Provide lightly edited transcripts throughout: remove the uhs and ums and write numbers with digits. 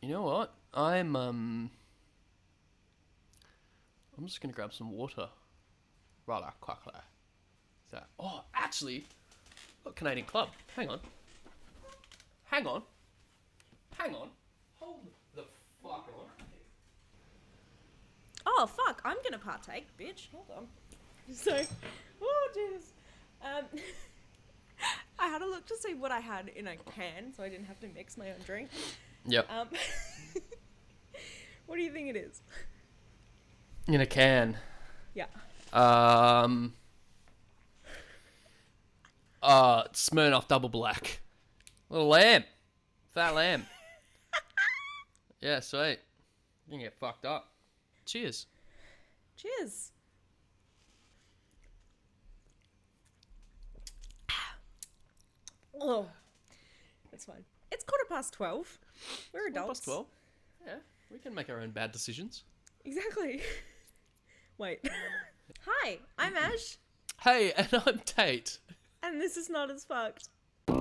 You know what? I'm just gonna grab some water. Rather quickly. So, actually, got Canadian Club. Hang on. Hold the fuck on. Oh, fuck. I'm going to partake, bitch. Hold on. So, oh, Jesus. I had a look to see what I had in a can, so I didn't have to mix my own drink. Yep. What do you think it is? In a can. Yeah. Smirnoff Double Black. Little lamb. Fat lamb. Yeah, sweet. You can get fucked up. Cheers. Cheers. Oh, that's fine. It's 12:15. We're adults. 12. Yeah, we can make our own bad decisions. Exactly. Wait. Hi, I'm Ash. Hey, and I'm Tate. And this is Not As Fucked. Hey,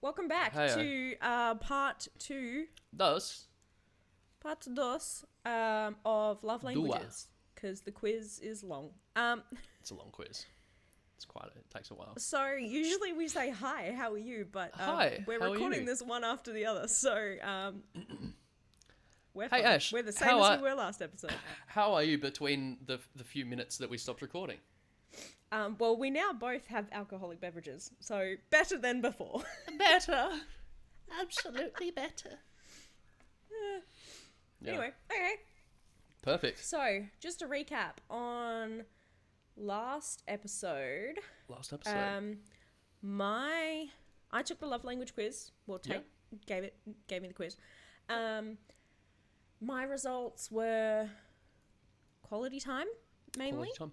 welcome back to part two. Part dos of love languages. Because the quiz is long. It's a long quiz. It takes a while. So usually we say hi, how are you? But hi, we're recording this one after the other. So we're hey fine. Ash, We're the same as we were last episode. How are you between the few minutes that we stopped recording? Well, we now both have alcoholic beverages, so better than before. Better. Absolutely better. Yeah. Anyway, okay. Perfect. So, just to recap on last episode. I took the love language quiz. Well, Tate gave me the quiz. My results were quality time, mainly. Quality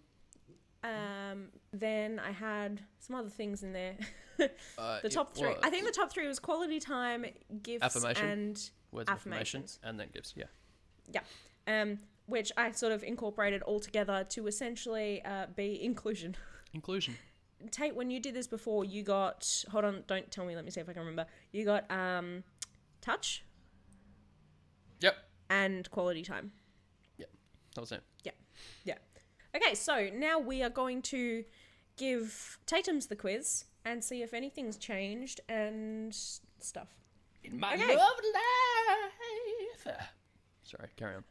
time. Then I had some other things in there. The top three. I think the top three was quality time, gifts, and words of affirmation, and then gifts. Yeah. Which I sort of incorporated all together to essentially be inclusion. Inclusion. Tate, when you did this before, you got... Hold on, don't tell me. Let me see if I can remember. You got touch. Yep. And quality time. Yep. That was it. Yeah. Okay, so now we are going to give Tatum's the quiz and see if anything's changed and stuff. In my love life. Sorry, carry on.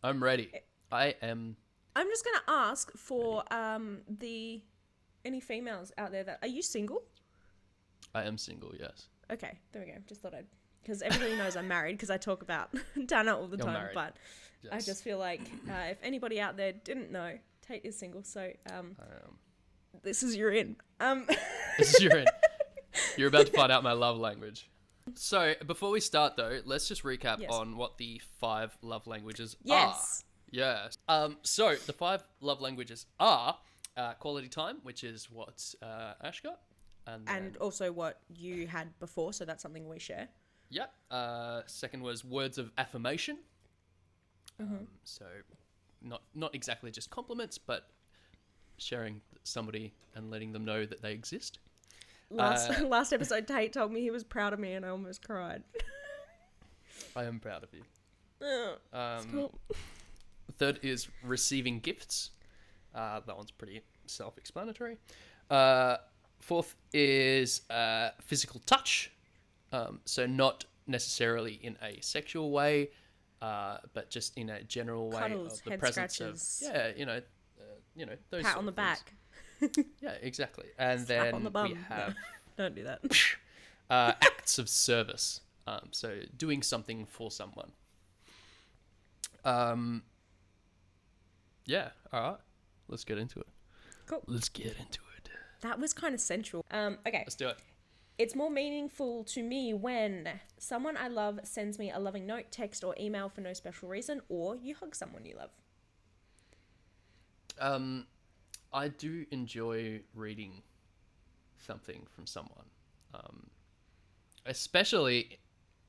I'm ready. I am. I'm just going to ask for any females out there that... Are you single? I am single, yes. Okay, there we go. Just thought I'd... Because everybody knows I'm married because I talk about Tanna all the time. Married. But yes. I just feel like if anybody out there didn't know, Tate is single. So this is your in. This is your in. You're about to find out my love language. So before we start though, let's just recap on what the 5 love languages are. Yes. So the 5 love languages are quality time, which is what Ash got. And also what you had before, so that's something we share. Yep. Second was words of affirmation. So not exactly just compliments, but sharing somebody and letting them know that they exist. Last episode, Tate told me he was proud of me and I almost cried. I am proud of you. Cool. Third is receiving gifts. That one's pretty self-explanatory. Fourth is physical touch. So not necessarily in a sexual way, but just in a general way. Cuddles, of the head presence scratches. of those pat on the back. Yeah, exactly. And Slap then on the bum. we have don't do that. acts of service. So doing something for someone. Yeah. All right. Let's get into it. Cool. Let's get into it. That was kind of central. Okay. Let's do it. It's more meaningful to me when someone I love sends me a loving note, text, or email for no special reason, or you hug someone you love. I do enjoy reading something from someone, especially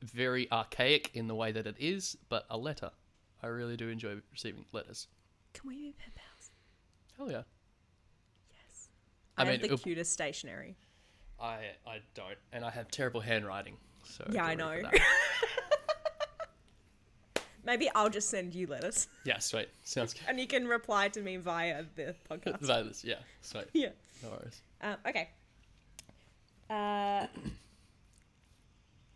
very archaic in the way that it is, but a letter. I really do enjoy receiving letters. Can we be pen pals? Hell yeah. Yes. I have the cutest stationery. I don't, and I have terrible handwriting. So yeah, I know. Maybe I'll just send you letters. Yeah, sweet. Sounds good. And you can reply to me via the podcast. Via this, yeah, sweet. Yeah. No worries. Okay.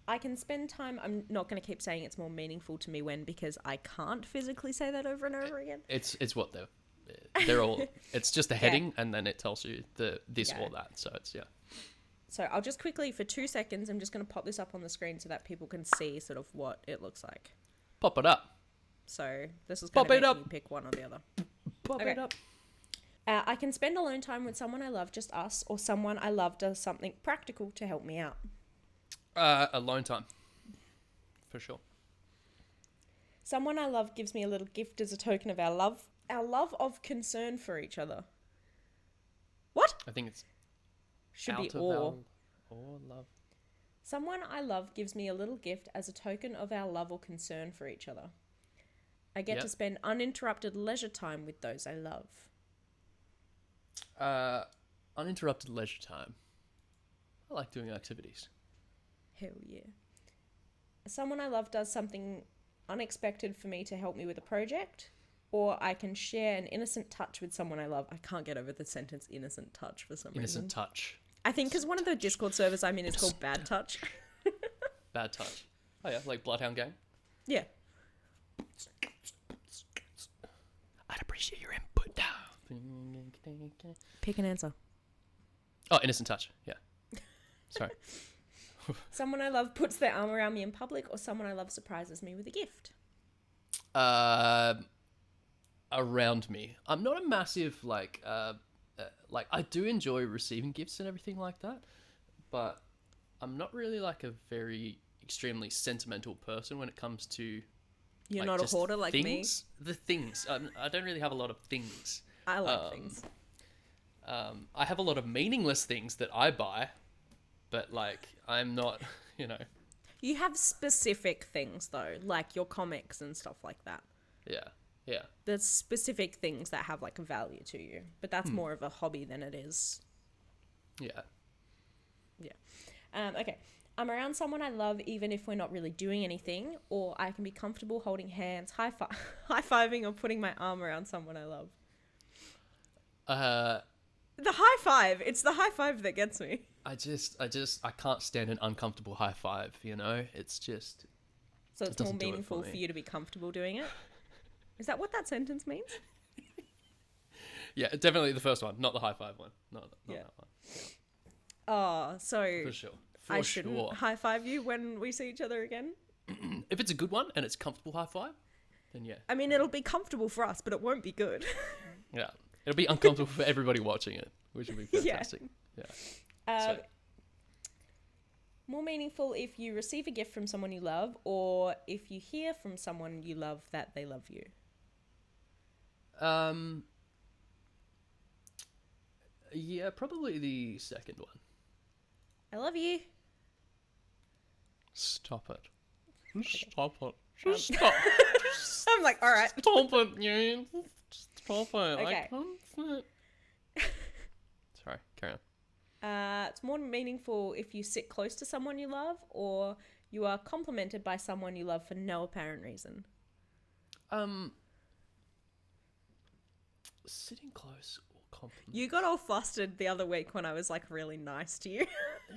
I can spend time. I'm not going to keep saying it's more meaningful to me when, because I can't physically say that over and over again. It's what they're all. It's just a heading, and then it tells you this or that. So it's So I'll just quickly, for 2 seconds, I'm just going to pop this up on the screen so that people can see sort of what it looks like. Pop it up. So this is going to make you pick one or the other. Pop it up. I can spend alone time with someone I love, just us, or someone I love does something practical to help me out. Alone time. For sure. Someone I love gives me a little gift as a token of our love of concern for each other. What? I think it's should out be of or love. Someone I love gives me a little gift as a token of our love or concern for each other. I get to spend uninterrupted leisure time with those I love. Uninterrupted leisure time. I like doing activities. Hell yeah. Someone I love does something unexpected for me to help me with a project, or I can share an innocent touch with someone I love. I can't get over the sentence innocent touch for some reason. Innocent touch. I think because one of the Discord servers I'm in is called Bad Touch. Bad touch. Oh yeah, like Bloodhound Gang? Yeah. I'd appreciate your input. Pick an answer. Oh, innocent touch. Yeah. Sorry. Someone I love puts their arm around me in public, or someone I love surprises me with a gift. Around me. I'm not a massive, like I do enjoy receiving gifts and everything like that, but I'm not really like a very extremely sentimental person when it comes to You're not a hoarder like me? The things. I don't really have a lot of things. I like things. I have a lot of meaningless things that I buy, but like I'm not, you know. You have specific things though, like your comics and stuff like that. Yeah. Yeah. There's specific things that have like a value to you, but that's more of a hobby than it is. Yeah. Yeah. Okay. I'm around someone I love even if we're not really doing anything, or I can be comfortable holding hands, high-fiving or putting my arm around someone I love. The high five. It's the high five that gets me. I can't stand an uncomfortable high five, you know? It's just... So it's more meaningful for you to be comfortable doing it? Is that what that sentence means? Yeah, definitely the first one, not the high five one. Not that one. Yeah. Oh, so... For sure. I shouldn't high five you when we see each other again? If it's a good one and it's comfortable high five, then yeah. I mean, it'll be comfortable for us, but it won't be good. Yeah. It'll be uncomfortable for everybody watching it, which would be fantastic. Yeah. More meaningful if you receive a gift from someone you love, or if you hear from someone you love that they love you. Yeah, probably the second one. I love you. Stop it. Stop it. Just stop. I'm like, all right. Stop it, you. Stop it. Okay. I can't. Sorry, carry on. It's more meaningful if you sit close to someone you love, or you are complimented by someone you love for no apparent reason. Sitting close or compliment. You got all flustered the other week when I was like really nice to you.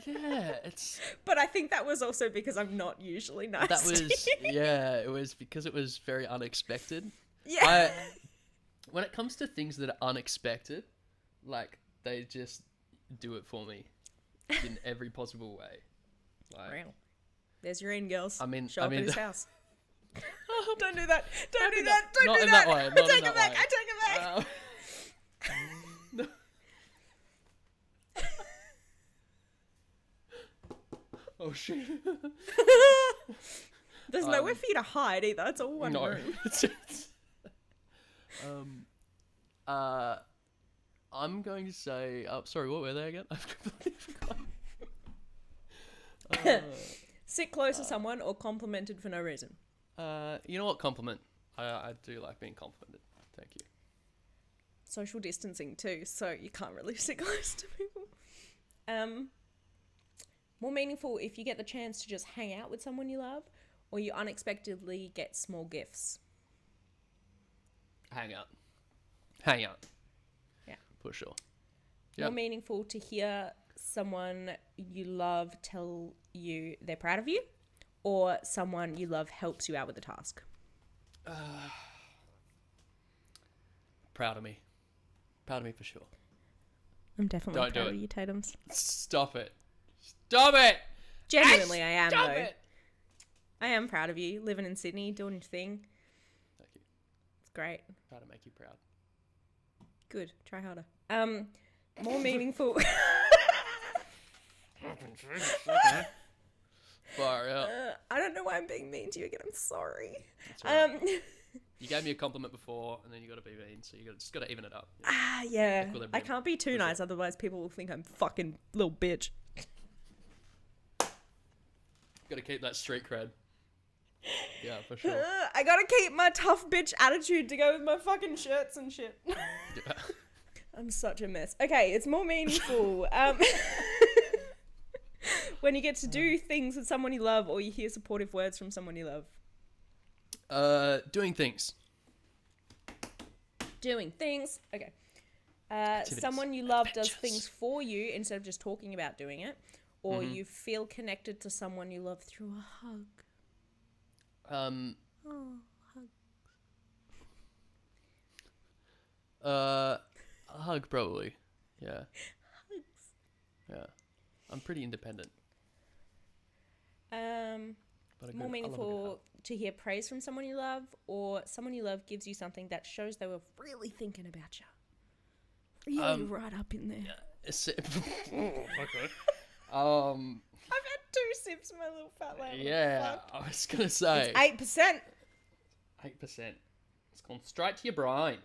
Yeah, it's... But I think that was also because I'm not usually nice to you. Yeah, it was because it was very unexpected. Yeah. When it comes to things that are unexpected, like, they just do it for me in every possible way. Like, real. There's your in, girls. Show up at his house. Don't do that. Don't do that. Don't do that. That way. I take it back. I take it back. No. Oh shit. There's nowhere for you to hide either. It's all one room. I'm going to say... sorry, what were they again? I've completely forgotten. Sit close to someone or complimented for no reason. You know what? Compliment. I do like being complimented. Thank you. social distancing too, so you can't really sit close to people. More meaningful if you get the chance to just hang out with someone you love, or you unexpectedly get small gifts. Hang out. Yeah. For sure. More meaningful to hear someone you love tell you they're proud of you, or someone you love helps you out with a task. Proud of me. Proud of me for sure. I'm definitely proud of you, Tatums. Stop it. Stop it! Genuinely, I am, Stop though. it! I am proud of you, living in Sydney, doing your thing. Thank you. It's great. Proud to make you proud. Good. Try harder. More meaningful. Far out. I don't know why I'm being mean to you again. I'm sorry. That's right. You gave me a compliment before, and then you got to be mean, so you just got to even it up. Yeah. I can't be too nice, otherwise people will think I'm fucking little bitch. Got to keep that street cred. Yeah, for sure. I gotta keep my tough bitch attitude to go with my fucking shirts and shit. Yeah. I'm such a mess. Okay, it's more meaningful. When you get to do things with someone you love, or you hear supportive words from someone you love. Doing things. Doing things. Okay. Someone you love does things for you instead of just talking about doing it. Or you feel connected to someone you love through a hug. Hug. A hug, probably. Yeah. Hugs. Yeah. I'm pretty independent. More meaningful to hear praise from someone you love, or someone you love gives you something that shows they were really thinking about you. Really right up in there. Okay. I've had 2 sips of my little fat lamb. Yeah, I was gonna say it's 8%. 8%. It's gone straight to your brain.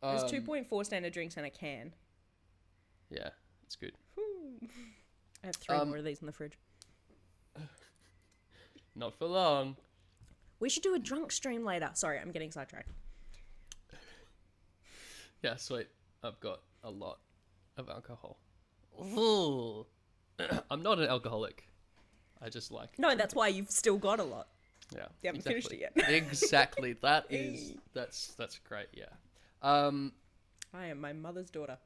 There's 2.4 standard drinks and a can. Yeah, it's good. I have 3 more of these in the fridge. Not for long. We should do a drunk stream later. Sorry, I'm getting sidetracked. Yeah, sweet. I've got a lot of alcohol. Ooh. I'm not an alcoholic. I just like... No, that's why you've still got a lot. Yeah. You haven't finished it yet. Exactly. That is... That's great, yeah. I am my mother's daughter.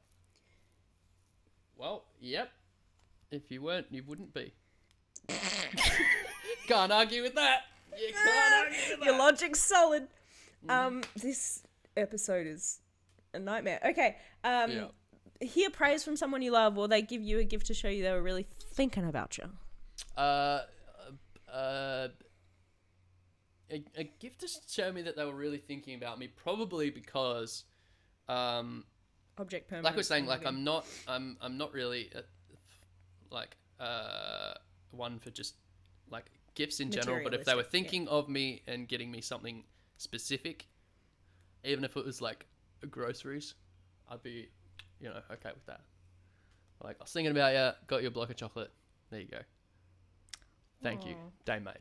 Well, yep. If you weren't, you wouldn't be. Can't argue with that. You can't argue with that. Your logic's solid. This episode is a nightmare. Okay. Hear praise from someone you love, or they give you a gift to show you they were really thinking about you. A gift to show me that they were really thinking about me, probably because object permanence. like we're saying, like I'm not really one for just like gifts in general, but if they were thinking of me and getting me something specific, even if it was like groceries, I'd be, okay with that. Like, I was thinking about you, got you a block of chocolate. There you go. Thank you. Day made.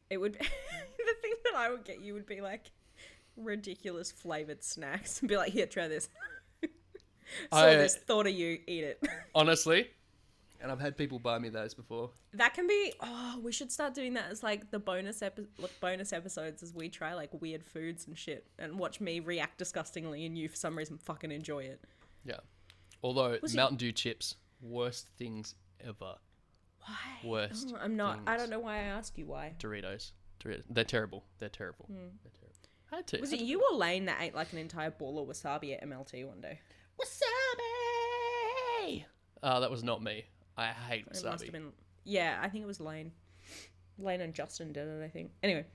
It would the thing that I would get you would be like ridiculous flavored snacks and be like, here, try this. This, thought of you, eat it. Honestly, and I've had people buy me those before. That can be, we should start doing that as like the bonus episodes as we try like weird foods and shit and watch me react disgustingly and you for some reason fucking enjoy it. Yeah. Although Mountain Dew chips, worst things ever. Why? Worst. I'm not. Things. I don't know why I ask you why. Doritos. They're terrible. They're terrible. I had to. Was it you or Lane that ate like an entire ball of wasabi at MLT one day? Wasabi! That was not me. I hate wasabi. It must have been. Yeah, I think it was Lane. Lane and Justin did it, I think. Anyway.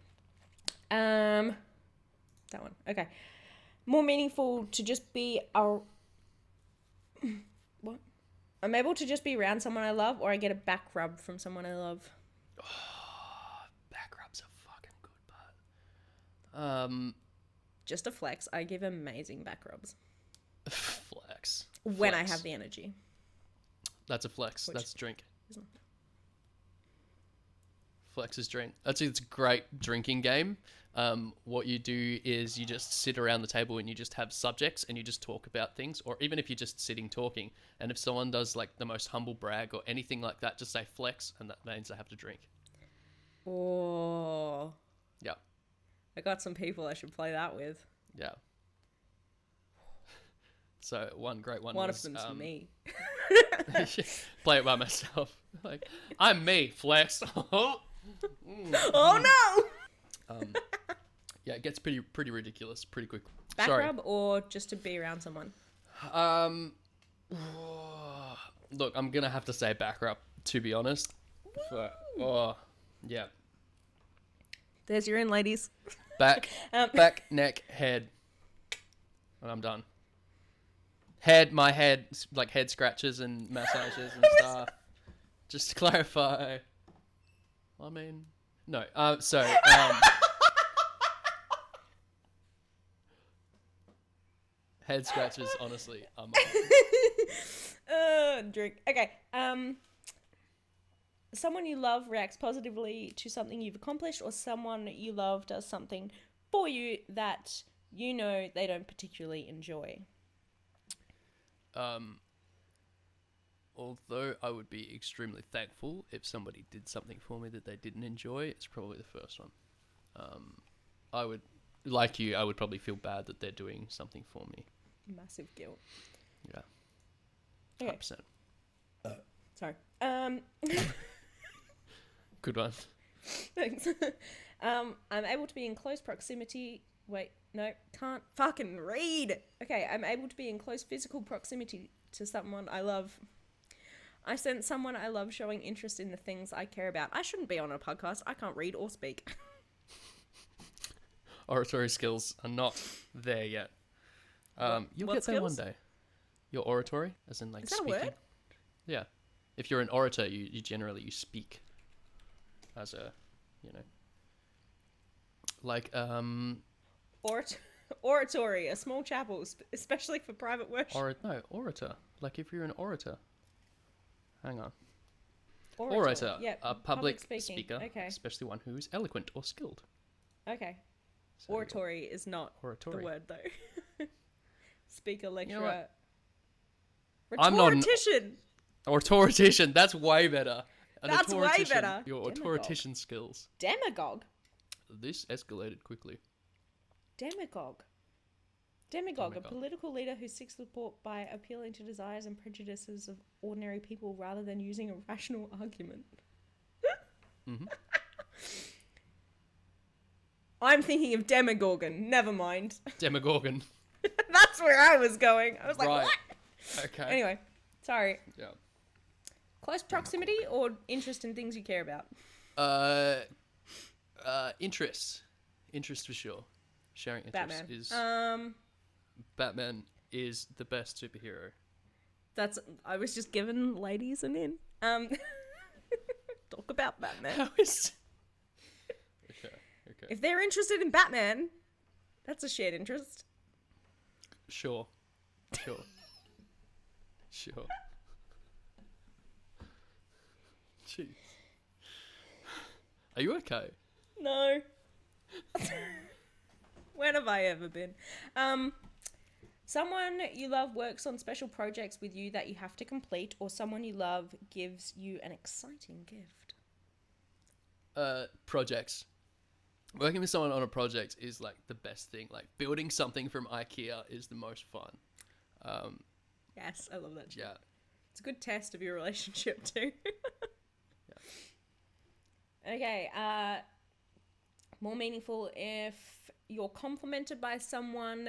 That one. Okay. More meaningful to just be what? I'm able to just be around someone I love, or I get a back rub from someone I love. Oh, back rubs are fucking good, but just a flex. I give amazing back rubs. Flex. When I have the energy. That's a flex. That's a drink. Flex's drink. Actually, it's a great drinking game. What you do is you just sit around the table and you just have subjects and you just talk about things, or even if you're just sitting talking, and if someone does like the most humble brag or anything like that, just say flex, and that means they have to drink. Oh. Yeah. I got some people I should play that with. Yeah. So one great one. One was, of them's me. Play it by myself. Like, I'm me, flex. Oh no! Yeah, it gets pretty ridiculous pretty quick. Back Sorry. rub or just to be around someone? Look, I'm gonna have to say back rub, to be honest. Yeah. There's your in, ladies. Back, back, neck, head, and I'm done. My head, like head scratches and massages and stuff. Just to clarify. I mean, no. Head scratches, honestly. Drink. Okay. Someone you love reacts positively to something you've accomplished, or someone you love does something for you that you know they don't particularly enjoy. Although I would be extremely thankful if somebody did something for me that they didn't enjoy, it's probably the first one. I would, like you, I would probably feel bad that they're doing something for me. Massive guilt. Yeah. Okay. 100%. Sorry. Good one. Thanks. I'm able to be in close proximity. Wait, no, can't fucking read. Okay, I'm able to be in close physical proximity to someone I love. I sense someone I love showing interest in the things I care about. I shouldn't be on a podcast. I can't read or speak. Oratory skills are not there yet. You'll what get there skills? one day. Your oratory, as in like Is that speaking. a word? Yeah. If you're an orator, you generally speak as a, like Oratory, a small chapel, especially for private worship. Orator. Like if you're an orator. Hang on. Orator. Yep. A public speaking. speaker, Okay. especially one who is eloquent or skilled. Okay. So, Oratory is not oratory. the word though. Speaker, lecturer. You know what? Rhetorician. I'm not Ortoritician. That's way better. That's way better. Your ortoritician skills. Demagogue. This escalated quickly. Demagogue, a political leader who seeks support by appealing to desires and prejudices of ordinary people rather than using a rational argument. Mm-hmm. I'm thinking of Demogorgon. Never mind. Demogorgon. That's where I was going. I was like, right. What? Okay. Anyway, sorry. Yeah. Close proximity or interest in things you care about? Interest. Interest for sure. Sharing interest Batman. is Batman is the best superhero. I was just giving ladies an in. Talk about Batman. How is Okay. If they're interested in Batman, that's a shared interest. Sure. Jeez. Are you okay? No. When have I ever been? Someone you love works on special projects with you that you have to complete, or someone you love gives you an exciting gift. Projects. Working with someone on a project is like the best thing. Like building something from IKEA is the most fun. Yes, I love that shit. Yeah. It's a good test of your relationship too. Yeah. Okay, more meaningful if you're complimented by someone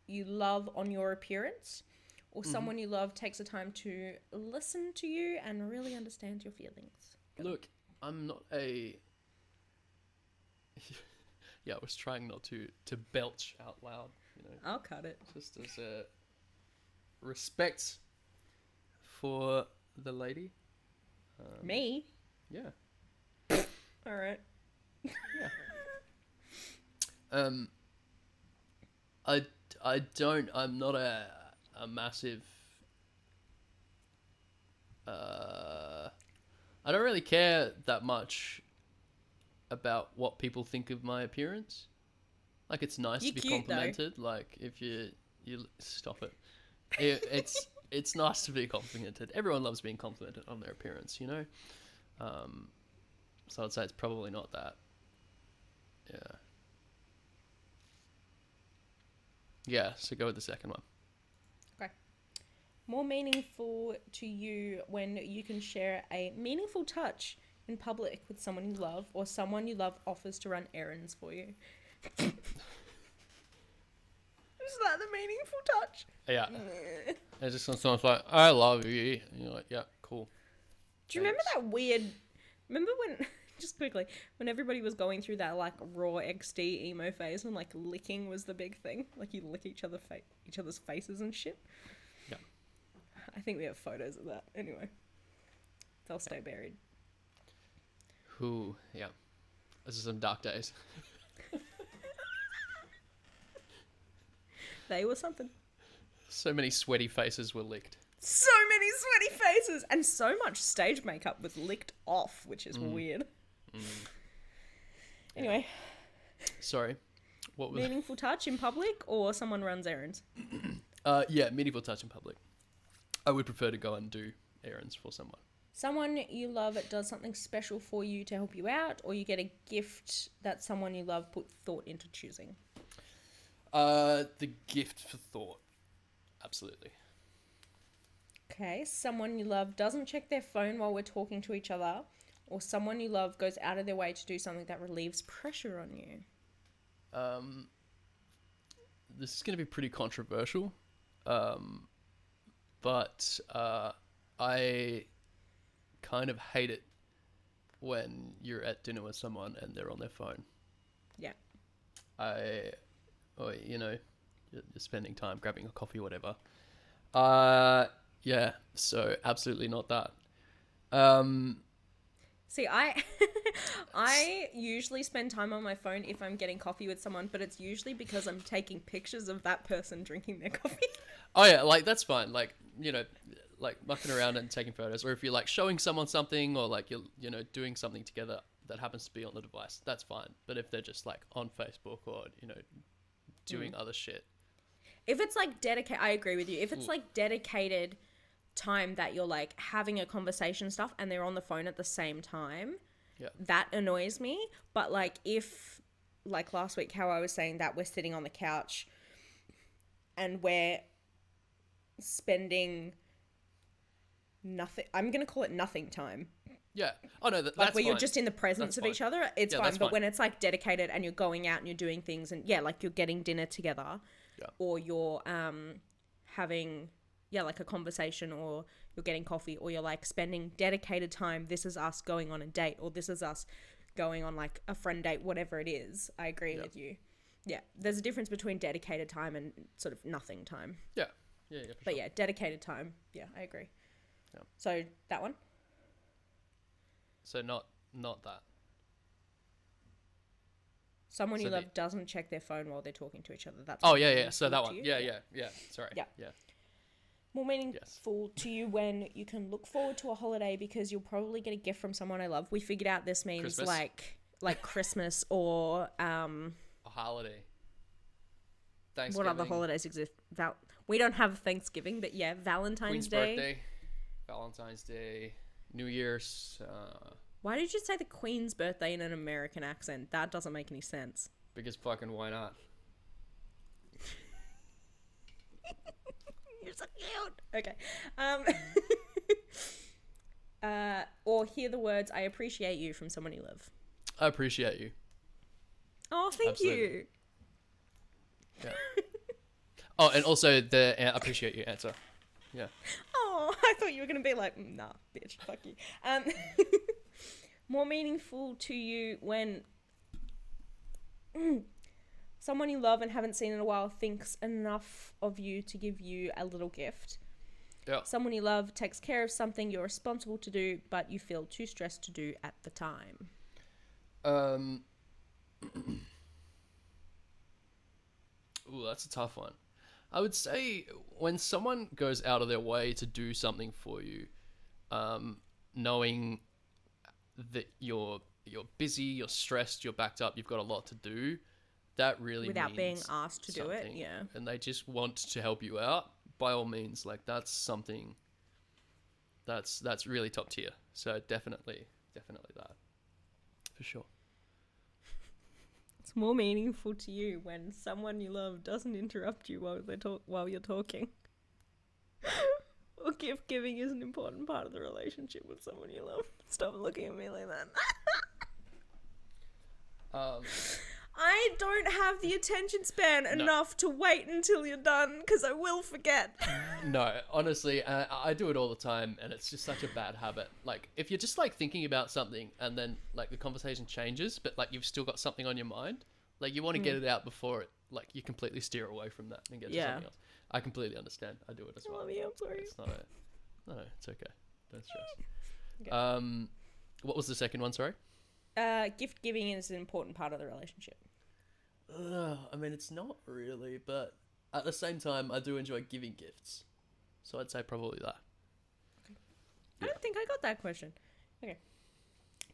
you love on your appearance, or someone you love takes the time to listen to you and really understand your feelings. Look, I'm not a... Yeah, I was trying not to belch out loud, I'll cut it. just as a respect for the lady. Me? Yeah. All right. Yeah. I'm not a massive, I don't really care that much about what people think of my appearance. Like, it's nice to be complimented. Though. Like, if you stop it. It's nice to be complimented. Everyone loves being complimented on their appearance, you know? So I'd say it's probably not that. Yeah. Yeah, so go with the second one. Okay. More meaningful to you when you can share a meaningful touch in public with someone you love, or someone you love offers to run errands for you. Is that the meaningful touch? Yeah. It's just someone's like, I love you. And you're like, yeah, cool. Do you remember that weird... Remember when... Just quickly, when everybody was going through that like raw XD emo phase and like licking was the big thing, like you lick each other's faces and shit. Yeah. I think we have photos of that. Anyway, they'll stay buried. Ooh, yeah. This is some dark days. They were something. So many sweaty faces were licked. So many sweaty faces, and so much stage makeup was licked off, which is weird. Anyway. Sorry. What was meaningful touch in public, or someone runs errands? Yeah, meaningful touch in public. I would prefer to go and do errands for someone. Someone you love does something special for you to help you out, or you get a gift that someone you love put thought into choosing. The gift for thought. Absolutely. Okay, someone you love doesn't check their phone while we're talking to each other, or someone you love goes out of their way to do something that relieves pressure on you. This is going to be pretty controversial, but I kind of hate it when you're at dinner with someone and they're on their phone. Yeah. Or, you know, you're spending time grabbing a coffee or whatever. Yeah, so absolutely not that. See, I usually spend time on my phone if I'm getting coffee with someone, but it's usually because I'm taking pictures of that person drinking their coffee. Oh yeah, like that's fine. Like, you know, like mucking around and taking photos, or if you're like showing someone something, or like you're, you know, doing something together that happens to be on the device, that's fine. But if they're just like on Facebook or, you know, doing other shit. If it's like dedicated, I agree with you. If it's like dedicated time that you're like having a conversation and stuff and they're on the phone at the same time, that annoys me. But like if, like last week, how I was saying that we're sitting on the couch and we're spending nothing, I'm going to call it nothing time. Yeah. Oh no, that's like where fine. you're just in the presence of each other, it's fine. But when it's like dedicated and you're going out and you're doing things and like you're getting dinner together, or you're having like a conversation, or you're getting coffee, or you're like spending dedicated time, this is us going on a date, or this is us going on like a friend date, whatever it is, I agree with you. Yeah, there's a difference between dedicated time and sort of nothing time. Yeah, but sure. Dedicated time, I agree. So that one. So not that. Someone you love doesn't check their phone while they're talking to each other. That's So that one. Yeah. Sorry. Yeah. More meaningful to you when you can look forward to a holiday because you'll probably get a gift from someone I love. We figured out this means Christmas. like Christmas or a holiday. Thanksgiving. What other holidays exist? We don't have Thanksgiving, but Valentine's Queen's Day. Birthday, Valentine's Day, New Year's. Why did you say the Queen's birthday in an American accent? That doesn't make any sense. Because fucking why not? You're so cute. Okay. Or hear the words, I appreciate you from someone you love. I appreciate you. Oh, thank you. Yeah. Oh, and also the appreciate you answer. Yeah. Oh, I thought you were going to be like, nah, bitch, fuck you. More meaningful to you when someone you love and haven't seen in a while thinks enough of you to give you a little gift. Yeah. Someone you love takes care of something you're responsible to do, but you feel too stressed to do at the time. Ooh, that's a tough one. I would say when someone goes out of their way to do something for you, knowing that you're you're busy, you're stressed, you're backed up, you've got a lot to do, that really without being means asked to do it, yeah. And they just want to help you out, by all means, like that's something that's really top tier. So definitely that, for sure. It's more meaningful to you when someone you love doesn't interrupt you while you're talking. Or gift giving is an important part of the relationship with someone you love. Stop looking at me like that. I don't have the attention span enough to wait until you're done, because I will forget. No, honestly, I do it all the time, and it's just such a bad habit. Like, if you're just like thinking about something, and then like the conversation changes, but like you've still got something on your mind, like you want to get it out before it, like you completely steer away from that and get to something else. I completely understand. I do it as well. I love you. I'm sorry. It's not no, it's okay. Don't stress. Okay. What was the second one? Sorry. Gift giving is an important part of the relationship. I mean, it's not really, but at the same time, I do enjoy giving gifts. So I'd say probably that. Okay. Yeah. I don't think I got that question. Okay.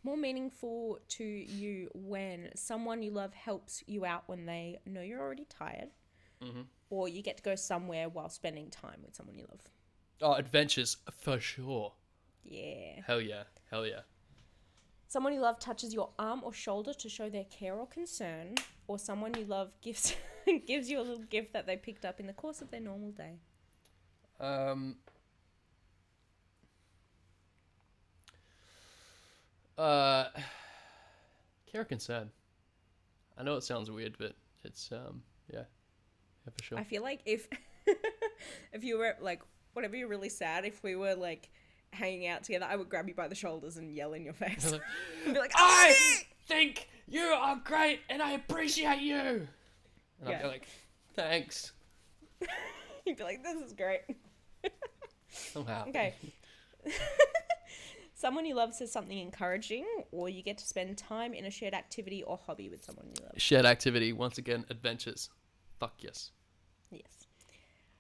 More meaningful to you when someone you love helps you out when they know you're already tired. Mm-hmm. Or you get to go somewhere while spending time with someone you love. Oh, adventures, for sure. Yeah. Hell yeah. Someone you love touches your arm or shoulder to show their care or concern. Or someone you love gives you a little gift that they picked up in the course of their normal day. Care or concern. I know it sounds weird, but it's, yeah, for sure. I feel like if you were, like, whenever you're really sad, if we were, like, hanging out together, I would grab you by the shoulders and yell in your face. And be like, I think you are great and I appreciate you. And I'd be like, thanks. You'd be like, this is great. Somehow. Okay. Someone you love says something encouraging, or you get to spend time in a shared activity or hobby with someone you love. Shared activity, once again, adventures. Fuck yes. Yes.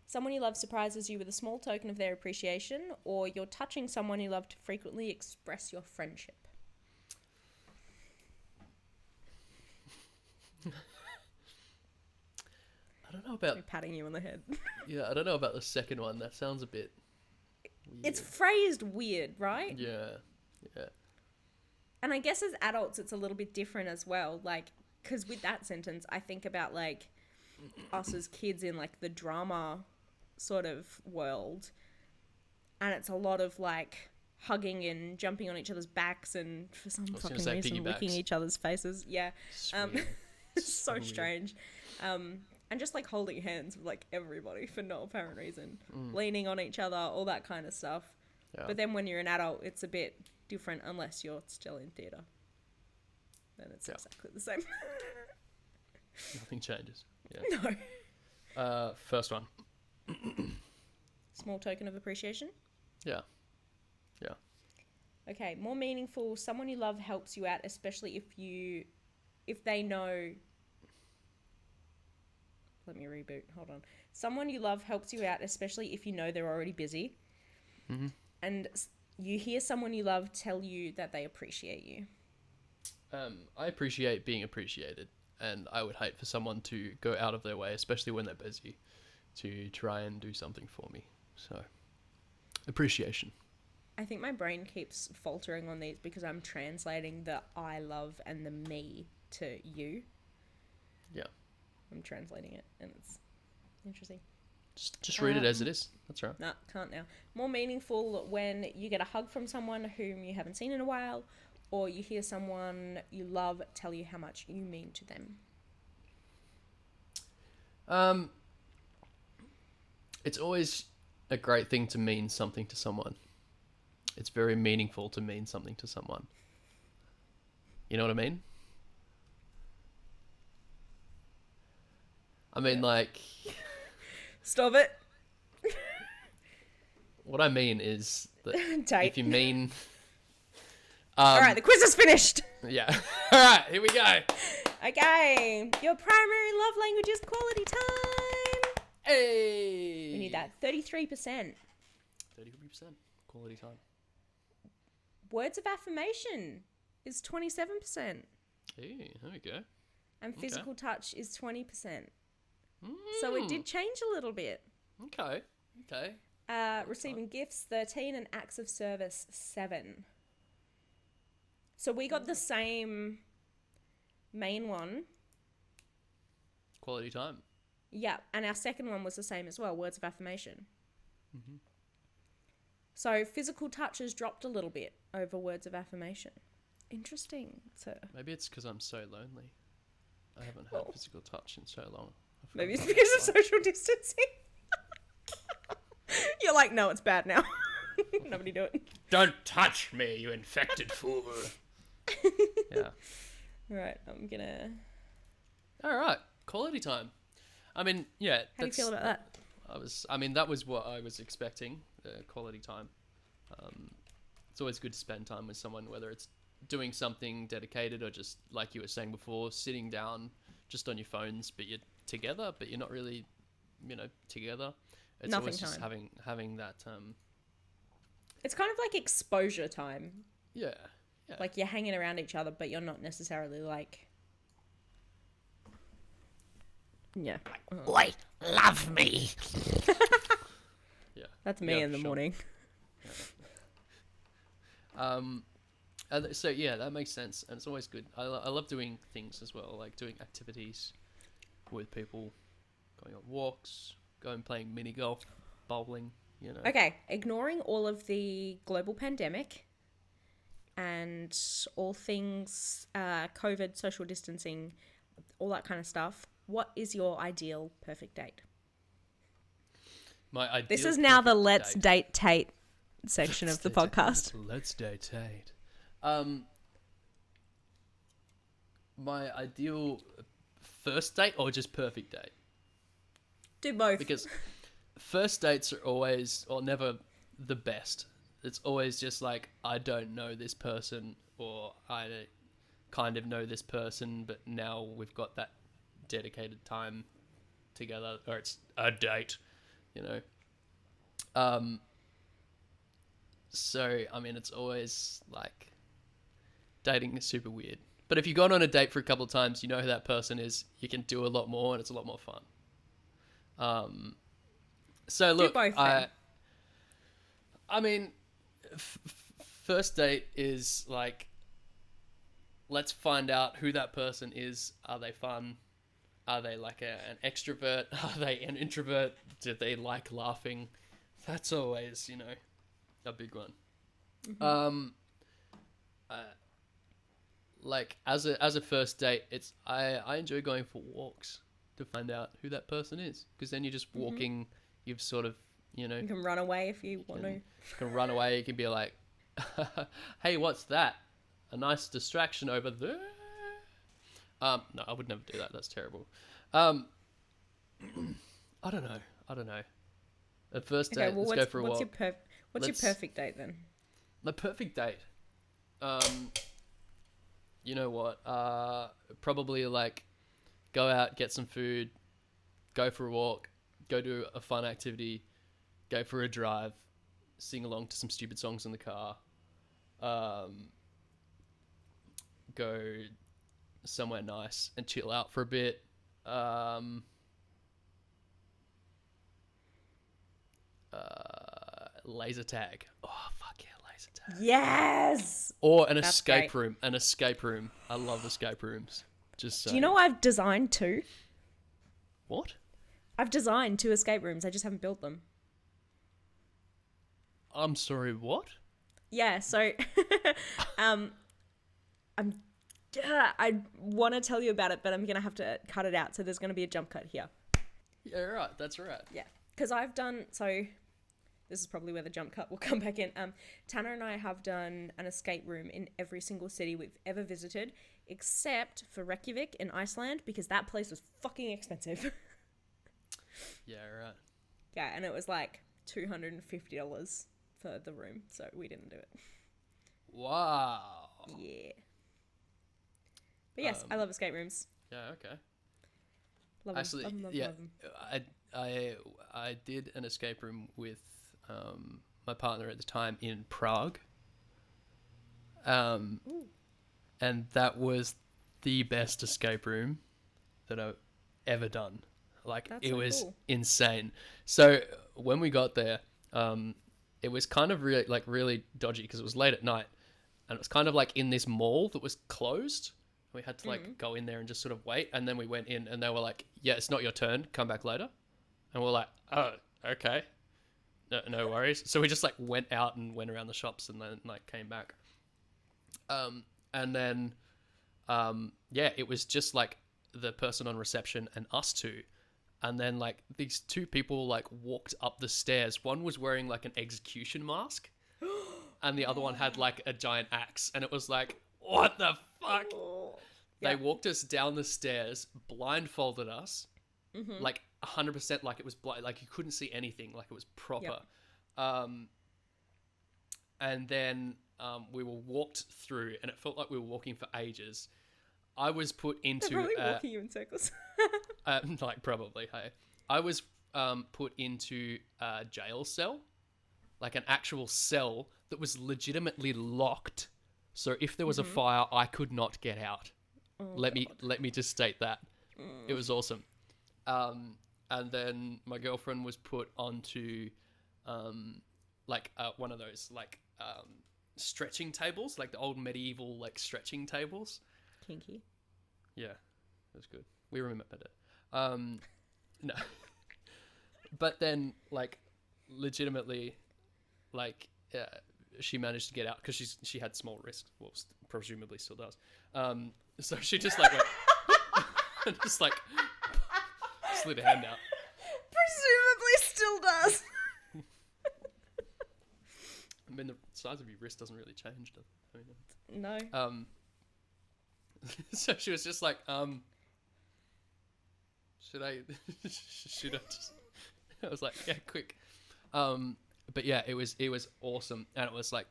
Someone you love surprises you with a small token of their appreciation, or you're touching someone you love to frequently express your friendship. I don't know about... I'm patting you on the head. Yeah, I don't know about the second one. That sounds a bit weird. It's phrased weird, right? Yeah. And I guess as adults, it's a little bit different as well. Like, because with that sentence, I think about, like, us as kids in, like, the drama sort of world. And it's a lot of, like, hugging and jumping on each other's backs and for some fucking reason licking each other's faces. Yeah. It's so strange. And just, like, holding hands with, like, everybody for no apparent reason. Leaning on each other, all that kind of stuff. Yeah. But then when you're an adult, it's a bit different unless you're still in theatre. Then it's exactly the same. Nothing changes. Yeah. No. First one. Small token of appreciation? Yeah. Okay, more meaningful. Someone you love helps you out, especially if they know... Let me reboot. Hold on. Someone you love helps you out, especially if you know they're already busy. Mm-hmm. And you hear someone you love tell you that they appreciate you. I appreciate being appreciated, and I would hate for someone to go out of their way, especially when they're busy, to try and do something for me. So, appreciation. I think my brain keeps faltering on these because I'm translating the I love and the me to you. Yeah. I'm translating it, and it's interesting. Just read it as it is. That's right. No, can't now. More meaningful when you get a hug from someone whom you haven't seen in a while, or you hear someone you love tell you how much you mean to them. It's always a great thing to mean something to someone. It's very meaningful to mean something to someone. You know what I mean? I mean, like... Stop it. What I mean is that Tate. if you mean... All right, the quiz is finished. Yeah. All right, here we go. Okay. Your primary love language is quality time. Hey. We need that. 33%. 33%. Quality time. Words of affirmation is 27%. Hey, there we go. And physical touch is 20%. So it did change a little bit. Okay. Receiving gifts, 13, and acts of service, 7. So we got the same main one. Quality time. Yeah, and our second one was the same as well, words of affirmation. Mm-hmm. So physical touch has dropped a little bit over words of affirmation. Interesting. So maybe it's because I'm so lonely. I haven't had physical touch in so long. Maybe it's because of social distancing. You're like, no, it's bad now. Nobody do it. Don't touch me, you infected fool. Yeah. Right, I'm gonna... Alright, quality time. I mean, yeah. How do you feel about that? That was what I was expecting, quality time. It's always good to spend time with someone, whether it's doing something dedicated or just, like you were saying before, sitting down just on your phones, but you're together, but you're not really, together. It's Nothing always time. just having that... It's kind of like exposure time. Yeah. Like you're hanging around each other, but you're not necessarily like... Yeah. Oi, love me. Yeah. That's me in the morning. So yeah, that makes sense, and it's always good. I love doing things as well, like doing activities with people, going on walks, going playing mini golf, bowling. Okay, ignoring all of the global pandemic and all things COVID, social distancing, all that kind of stuff. What is your ideal perfect date? My ideal. This is now the Let's date. Date Tate section of the podcast. Let's Date Tate. My ideal first date or just perfect date? Do both. Because first dates are always, or never, the best. It's always just like, I don't know this person, or I kind of know this person, but now we've got that dedicated time together, or it's a date, So, it's always like, dating is super weird. But if you've gone on a date for a couple of times, you know who that person is, you can do a lot more, and it's a lot more fun. So look, both, first date is like, let's find out who that person is. Are they fun? Are they like an extrovert? Are they an introvert? Do they like laughing? That's always, a big one. Mm-hmm. Like as a first date, I enjoy going for walks to find out who that person is, because then you're just walking. Mm-hmm. You've sort of, you can run away if you want to. You can run away. You can be like, hey, what's that? A nice distraction over there. No, I would never do that. That's terrible. I don't know. At first date, let's go for a walk. What's your perfect date then? My perfect date. You know what? Probably like go out, get some food, go for a walk, go do a fun activity, go for a drive, sing along to some stupid songs in the car, go somewhere nice and chill out for a bit. Laser tag. Oh, fuck yeah, laser tag. Yes! Or an escape room. An escape room. I love escape rooms. Just so. Do you know I've designed 2? What? I've designed 2 escape rooms. I just haven't built them. I'm sorry, what? Yeah, so I want to tell you about it, but I'm going to have to cut it out. So there's going to be a jump cut here. Yeah, right. That's right. Yeah. Because I've done, so this is probably where the jump cut will come back in. Tanna and I have done an escape room in every single city we've ever visited, except for Reykjavik in Iceland, because that place was fucking expensive. Yeah, right. Yeah, and it was like $250 for the room, so we didn't do it. Wow. Yeah. But yes, I love escape rooms. Yeah, okay. Love Actually, them. Love yeah, them. I did an escape room with my partner at the time in Prague. and that was the best escape room that I've ever done. Like, That's it so was cool. insane. So when we got there, it was kind of really dodgy because it was late at night, and it was kind of like in this mall that was closed. We had to like go in there and just sort of wait, and then we went in, and they were like, "Yeah, it's not your turn. Come back later." And we're like, "Oh, okay, no worries." So we just like went out and went around the shops, and then like came back. And then, yeah, it was just like the person on reception and us two. And then like these two people like walked up the stairs. One was wearing like an execution mask and the other one had like a giant axe. And it was like, what the fuck? They walked us down the stairs, blindfolded us, like 100% like it was blind, like you couldn't see anything, like it was proper. And then we were walked through and it felt like we were walking for ages. I was put into... They're probably walking you in circles. like, probably, hey. I was put into a jail cell, like an actual cell that was legitimately locked. So if there was a fire, I could not get out. Let me just state that. It was awesome. And then my girlfriend was put onto like one of those like stretching tables, like the old medieval like stretching tables. Kinky. Yeah, it was good. We remembered it. No. But then, like, legitimately, like, she managed to get out because she had small wrists. Well, presumably still does. So she just, like, went and just, like, slid a hand out. Presumably still does. I mean, the size of your wrist doesn't really change, does it? I mean, no. So she was just like, should I just... I was like, yeah, quick. But yeah, it was awesome. And it was like,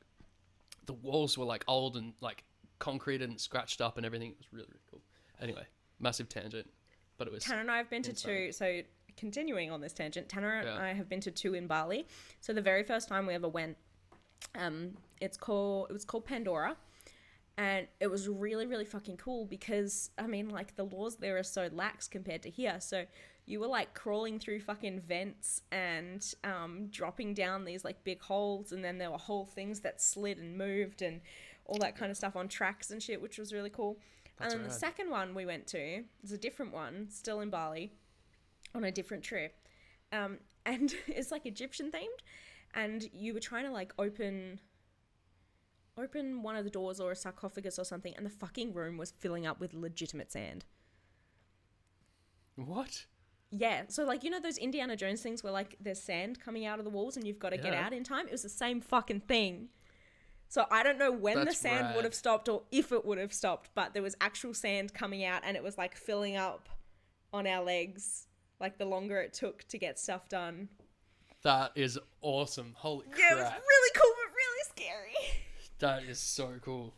the walls were like old and like concrete and scratched up and everything. It was really, really cool. Anyway, massive tangent, but it was... Tanna and I have been to two, so continuing on this tangent, Tanna and I have been to two in Bali. So the very first time we ever went, it was called Pandora. And it was really, really fucking cool because, I mean, like, the laws there are so lax compared to here. So you were, like, crawling through fucking vents and dropping down these, like, big holes. And then there were whole things that slid and moved and all that kind of stuff on tracks and shit, which was really cool. That's and then the second one we went to is a different one, still in Bali, on a different trip. And it's, like, Egyptian themed. And you were trying to, like, open one of the doors or a sarcophagus or something, and the fucking room was filling up with legitimate sand. What? Yeah, so like, you know those Indiana Jones things where like there's sand coming out of the walls and you've got to get out in time? It was the same fucking thing. So I don't know when the sand would have stopped or if it would have stopped, but there was actual sand coming out and it was like filling up on our legs, like the longer it took to get stuff done. That is awesome. Holy crap. Yeah, it was really cool but really scary. That is so cool.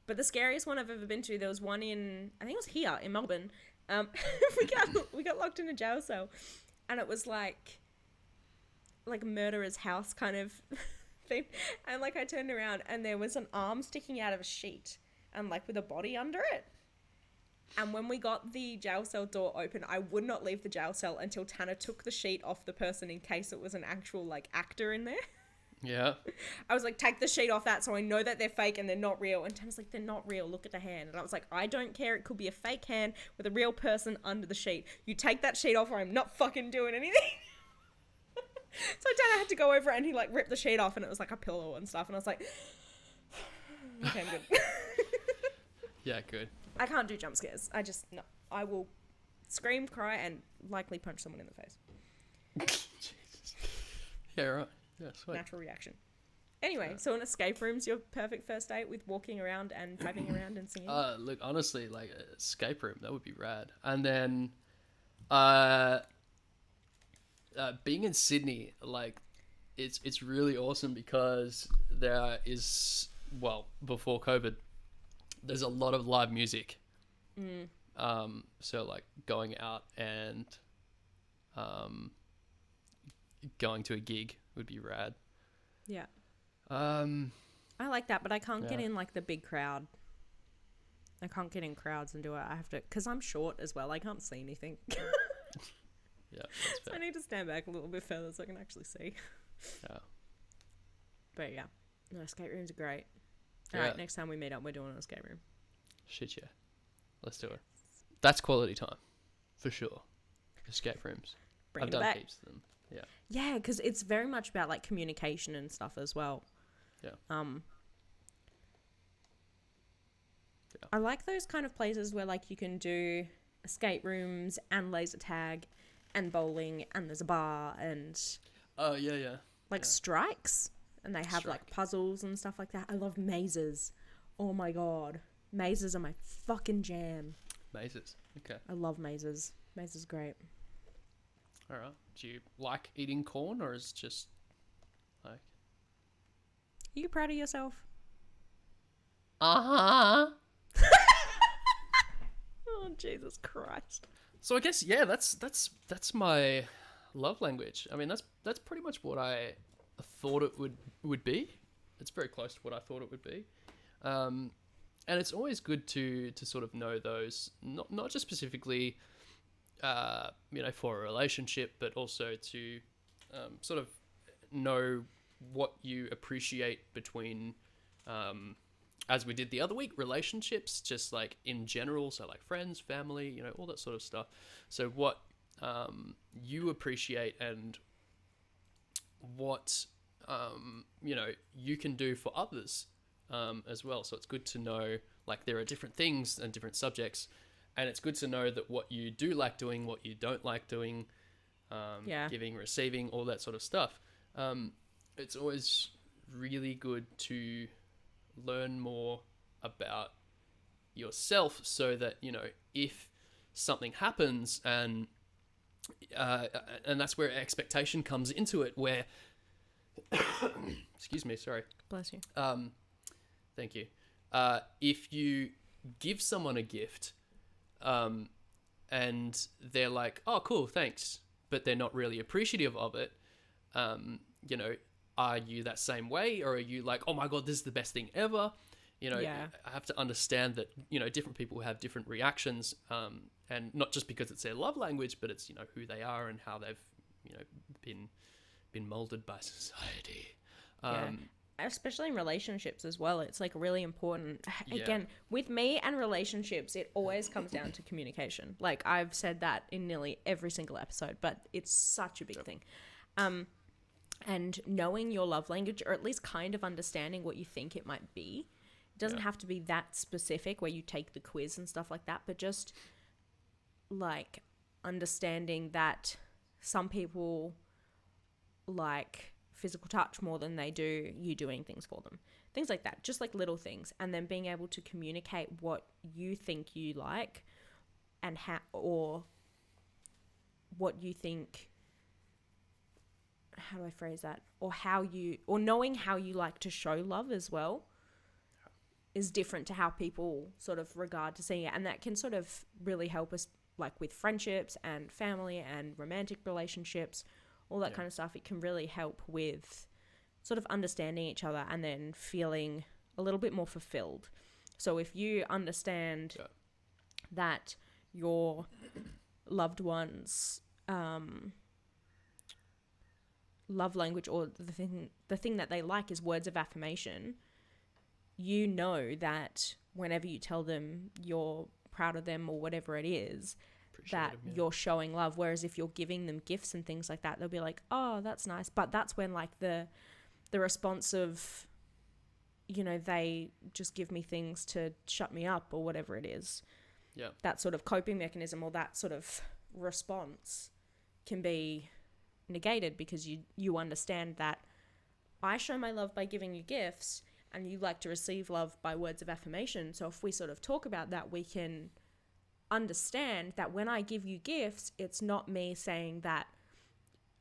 But the scariest one I've ever been to, there was one in, I think it was here in Melbourne. We got locked in a jail cell, and it was like murderer's house kind of thing. And like I turned around, and there was an arm sticking out of a sheet, and like with a body under it. And when we got the jail cell door open, I would not leave the jail cell until Tanna took the sheet off the person in case it was an actual like actor in there. Yeah. I was like, take the sheet off that so I know that they're fake and they're not real. And Tanna's like, they're not real. Look at the hand. And I was like, I don't care. It could be a fake hand with a real person under the sheet. You take that sheet off or I'm not fucking doing anything. So Tanna had to go over it and he like ripped the sheet off and it was like a pillow and stuff. And I was like, okay, I'm good. Yeah, good. I can't do jump scares. No. I will scream, cry, and likely punch someone in the face. Jesus. Yeah, right. Yeah, sweet. Natural reaction. Anyway, so an escape room's your perfect first date with walking around and driving around and singing? Look, honestly, like, an escape room, that would be rad. And then, being in Sydney, like, it's really awesome because there is, well, before COVID, there's a lot of live music. So, like, going out and, going to a gig would be rad. Yeah. I like that, but I can't get in like the big crowd. I can't get in crowds and do it. I have to, because I'm short as well. I can't see anything. Yeah, that's fair. So I need to stand back a little bit further so I can actually see. Yeah. But yeah, no, escape rooms are great. Yeah. All right, next time we meet up, we're doing an escape room. Shit, yeah. Let's do it. That's quality time, for sure. Escape rooms. I've done heaps of them. Yeah. Yeah, because it's very much about like communication and stuff as well. Yeah. I like those kind of places where like you can do escape rooms and laser tag and bowling and there's a bar and like strikes, and they have like puzzles and stuff like that. I love mazes. Oh my god, mazes are my fucking jam. Mazes. Okay. I love mazes. Mazes are great. All right. Do you like eating corn, or is it just like? Are you proud of yourself? Uh-huh. Oh, Jesus Christ. So I guess that's my love language. I mean, that's pretty much what I thought it would be. It's very close to what I thought it would be. And it's always good to sort of know those, not just specifically for a relationship, but also to sort of know what you appreciate between as we did the other week, relationships, just like in general, so like friends, family, all that sort of stuff. So what you appreciate and what you can do for others as well. So it's good to know like there are different things and different subjects, and it's good to know that what you do like doing, what you don't like doing, giving, receiving, all that sort of stuff. It's always really good to learn more about yourself so that if something happens and that's where expectation comes into it, where excuse me, sorry, bless you, thank you, if you give someone a gift and they're like, oh cool, thanks, but they're not really appreciative of it, are you that same way, or are you like, oh my god, this is the best thing ever? I have to understand that different people have different reactions, and not just because it's their love language, but it's who they are and how they've been molded by society. Especially in relationships as well, it's like really important. Again, with me and relationships, it always comes down to communication. Like I've said that in nearly every single episode, but it's such a big thing. And knowing your love language, or at least kind of understanding what you think it might be. It doesn't have to be that specific where you take the quiz and stuff like that, but just like understanding that some people like physical touch more than they do you doing things for them. Things like that, just like little things. And then being able to communicate what you think you like and how, or what you think, how do I phrase that? Or knowing how you like to show love as well is different to how people sort of regard to seeing it. And that can sort of really help us like with friendships and family and romantic relationships, all that kind of stuff. It can really help with sort of understanding each other and then feeling a little bit more fulfilled. So if you understand that your loved one's love language, or the thing that they like is words of affirmation, that whenever you tell them you're proud of them or whatever it is, that you're showing love. Whereas if you're giving them gifts and things like that, they'll be like, oh, that's nice. But that's when like the response of, they just give me things to shut me up or whatever it is. Yeah. That sort of coping mechanism or that sort of response can be negated because you understand that I show my love by giving you gifts and you like to receive love by words of affirmation. So if we sort of talk about that, we can understand that when I give you gifts, it's not me saying that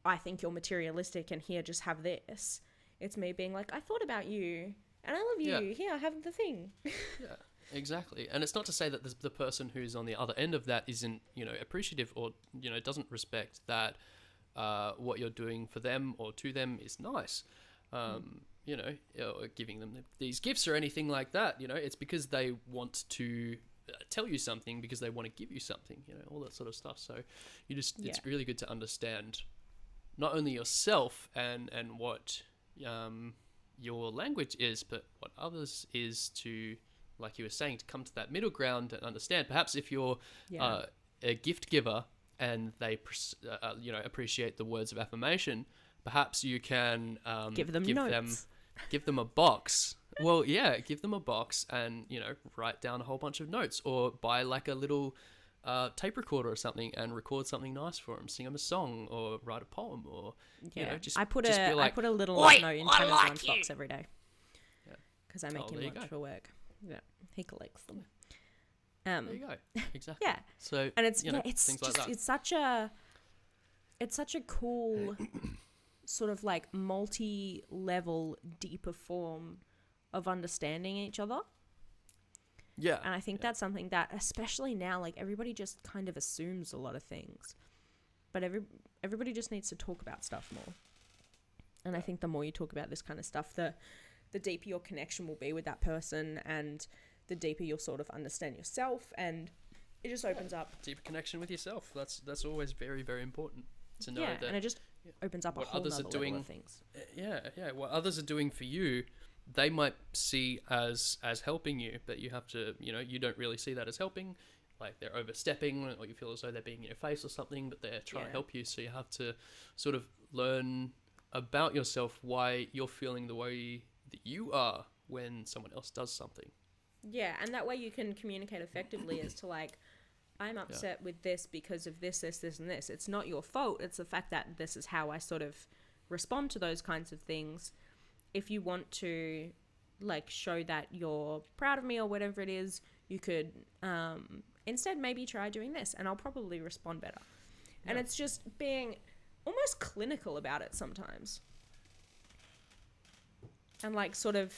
I think you're materialistic and here, just have this. It's me being like, I thought about you and I love you. Yeah. Here, have the thing. Yeah, exactly. And it's not to say that the person who's on the other end of that isn't, appreciative or, doesn't respect that what you're doing for them or to them is nice. or giving them these gifts or anything like that. It's because they want to tell you something, because they want to give you something, all that sort of stuff. So it's really good to understand not only yourself and what your language is, but what others is, to, like you were saying, to come to that middle ground and understand. Perhaps if you're a gift giver and they appreciate the words of affirmation, perhaps you can give them notes. Give them a box. Well, yeah, give them a box and, write down a whole bunch of notes, or buy like a little tape recorder or something and record something nice for them. Sing them a song or write a poem, or, I put a little note in Tanna's lunchbox every day. Yeah. Because I make him lunch for work. Yeah, he collects them. There you go. Exactly. Yeah. So, and it's things like that. It's such a cool sort of like multi-level, deeper form of understanding each other. Yeah. And I think that's something that, especially now, like everybody just kind of assumes a lot of things, but everybody just needs to talk about stuff more. And I think the more you talk about this kind of stuff, the deeper your connection will be with that person, and the deeper you'll sort of understand yourself, and it just opens up deeper connection with yourself. That's always very, very important to know. And it just opens up a whole other level of things. What others are doing for you, they might see as helping you, but you have to, you don't really see that as helping. Like they're overstepping, or you feel as though they're being in your face or something, but they're trying to help you. So you have to sort of learn about yourself, why you're feeling the way that you are when someone else does something. Yeah, and that way you can communicate effectively as to like, I'm upset with this because of this, and this. It's not your fault. It's the fact that this is how I sort of respond to those kinds of things. If you want to like show that you're proud of me or whatever it is, you could instead maybe try doing this, and I'll probably respond better. Yeah. And it's just being almost clinical about it sometimes. And like sort of...